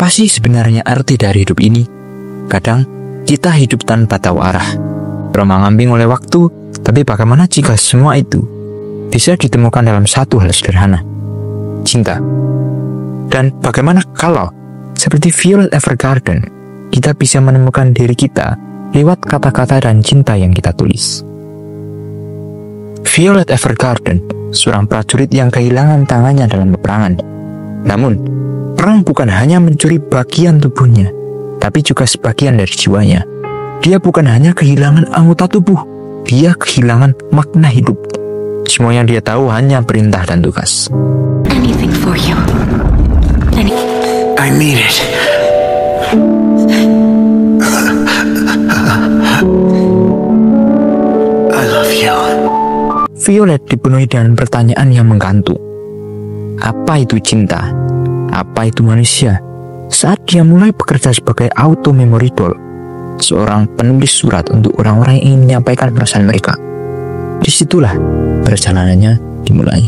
Apa sih sebenarnya arti dari hidup ini? Kadang kita hidup tanpa tahu arah, terombang-ambing oleh waktu. Tapi bagaimana jika semua itu bisa ditemukan dalam satu hal sederhana, cinta? Dan bagaimana kalau, seperti Violet Evergarden, kita bisa menemukan diri kita lewat kata-kata dan cinta yang kita tulis? Violet Evergarden, seorang prajurit yang kehilangan tangannya dalam peperangan. Namun, perang bukan hanya mencuri bagian tubuhnya, tapi juga sebagian dari jiwanya. Dia bukan hanya kehilangan anggota tubuh, dia kehilangan makna hidup. Semua yang dia tahu hanya perintah dan tugas. Anything for you. I mean it. I love you. Violet dipenuhi dengan pertanyaan yang menggantung. Apa itu cinta? Apa itu manusia? Saat dia mulai bekerja sebagai auto-memory doll, seorang penulis surat untuk orang-orang yang ingin menyampaikan perasaan mereka. Disitulah perjalanannya dimulai.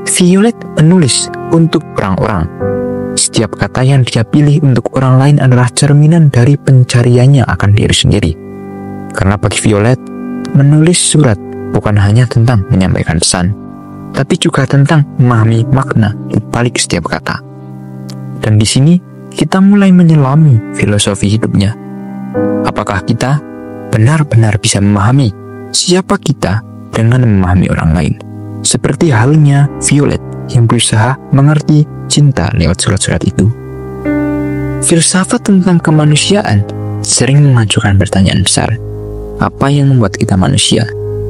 Violet menulis untuk orang-orang. Setiap kata yang dia pilih untuk orang lain adalah cerminan dari pencariannya akan diri sendiri. Karena bagi Violet, menulis surat bukan hanya tentang menyampaikan pesan, tapi juga tentang memahami makna di balik setiap kata. Dan di sini kita mulai menyelami filosofi hidupnya. Apakah kita benar-benar bisa memahami siapa kita dengan memahami orang lain? Seperti halnya Violet yang berusaha mengerti cinta lewat surat-surat itu. Filsafat tentang kemanusiaan sering mengajukan pertanyaan besar. Apa yang membuat kita manusia?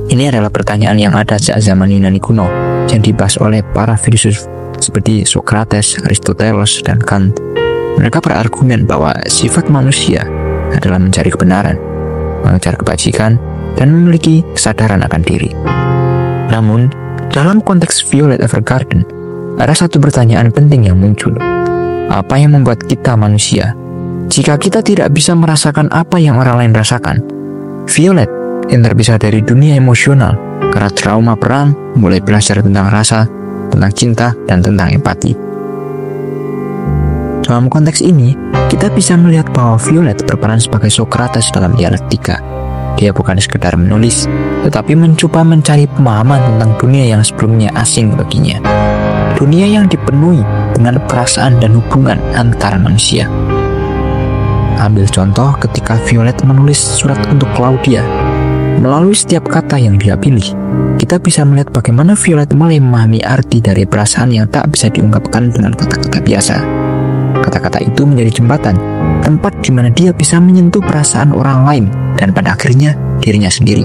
Ini adalah pertanyaan yang ada sejak zaman Yunani kuno, yang dibahas oleh para filsuf seperti Socrates, Aristoteles, dan Kant. Mereka berargumen bahwa sifat manusia adalah mencari kebenaran, mengejar kebajikan, dan memiliki kesadaran akan diri. Namun, dalam konteks Violet Evergarden, ada satu pertanyaan penting yang muncul. Apa yang membuat kita manusia? Jika kita tidak bisa merasakan apa yang orang lain rasakan, Violet yang terpisah dari dunia emosional karena trauma perang, mulai belajar tentang rasa, tentang cinta, dan tentang empati. Dalam konteks ini, kita bisa melihat bahwa Violet berperan sebagai Socrates dalam dialektika. Dia bukan sekedar menulis, tetapi mencoba mencari pemahaman tentang dunia yang sebelumnya asing baginya. Dunia yang dipenuhi dengan perasaan dan hubungan antara manusia. Ambil contoh ketika Violet menulis surat untuk Claudia. Melalui setiap kata yang dia pilih, kita bisa melihat bagaimana Violet mulai memahami arti dari perasaan yang tak bisa diungkapkan dengan kata-kata biasa. Kata-kata itu menjadi jembatan, tempat di mana dia bisa menyentuh perasaan orang lain dan pada akhirnya dirinya sendiri.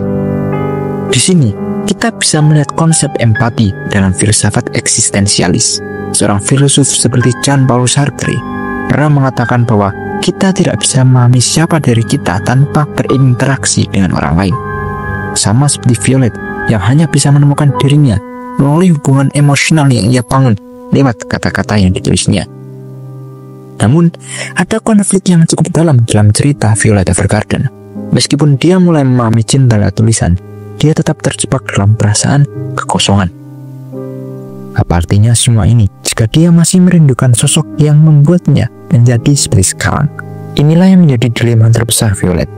Di sini, kita bisa melihat konsep empati dalam filsafat eksistensialis. Seorang filsuf seperti Jean-Paul Sartre pernah mengatakan bahwa kita tidak bisa memahami siapa dari kita tanpa berinteraksi dengan orang lain. Sama seperti Violet yang hanya bisa menemukan dirinya melalui hubungan emosional yang ia bangun lewat kata-kata yang ditulisnya. Namun, ada konflik yang cukup dalam cerita Violet Evergarden. Meskipun dia mulai memahami cinta lewat tulisan, dia tetap terjebak dalam perasaan kekosongan. Apa artinya semua ini jika dia masih merindukan sosok yang membuatnya menjadi seperti sekarang? Inilah yang menjadi dilema terbesar Violet.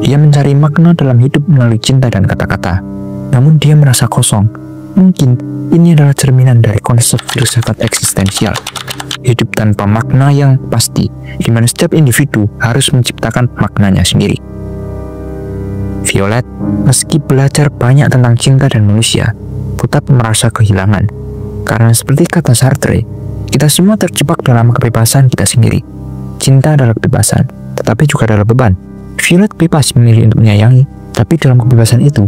Dia mencari makna dalam hidup melalui cinta dan kata-kata, namun dia merasa kosong. Mungkin ini adalah cerminan dari konsep filsafat eksistensial. Hidup tanpa makna yang pasti, di mana setiap individu harus menciptakan maknanya sendiri. Violet, meski belajar banyak tentang cinta dan manusia, tetap merasa kehilangan. Karena seperti kata Sartre, kita semua terjebak dalam kebebasan kita sendiri. Cinta adalah kebebasan, tetapi juga adalah beban. Violet bebas memilih untuk menyayangi, tapi dalam kebebasan itu,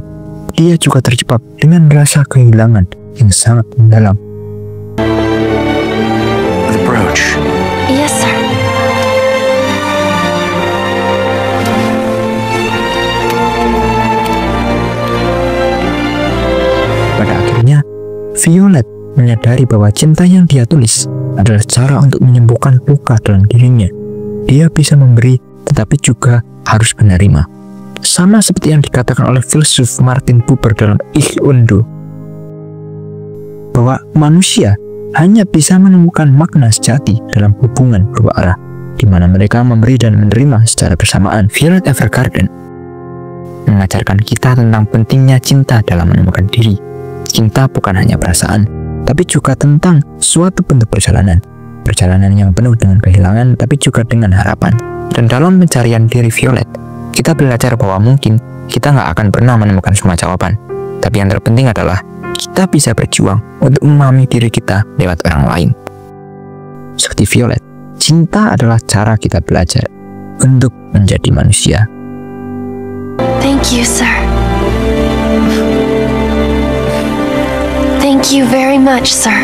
dia juga terjebak dengan rasa kehilangan yang sangat mendalam. The brooch. Yes, sir. Pada akhirnya, Violet menyadari bahwa cinta yang dia tulis adalah cara untuk menyembuhkan luka dalam dirinya. Dia bisa memberi, tetapi juga harus menerima. Sama seperti yang dikatakan oleh filsuf Martin Buber dalam Ich und Du, bahwa manusia hanya bisa menemukan makna sejati dalam hubungan dua arah, di mana mereka memberi dan menerima secara bersamaan. Violet Evergarden mengajarkan kita tentang pentingnya cinta dalam menemukan diri. Cinta bukan hanya perasaan, tapi juga tentang suatu bentuk perjalanan yang penuh dengan kehilangan, tapi juga dengan harapan. Dan dalam pencarian diri Violet, kita belajar bahwa mungkin kita nggak akan pernah menemukan semua jawaban, tapi yang terpenting adalah kita bisa berjuang untuk memahami diri kita lewat orang lain. Seperti Violet, cinta adalah cara kita belajar untuk menjadi manusia. Thank you, sir. Thank you very much, sir.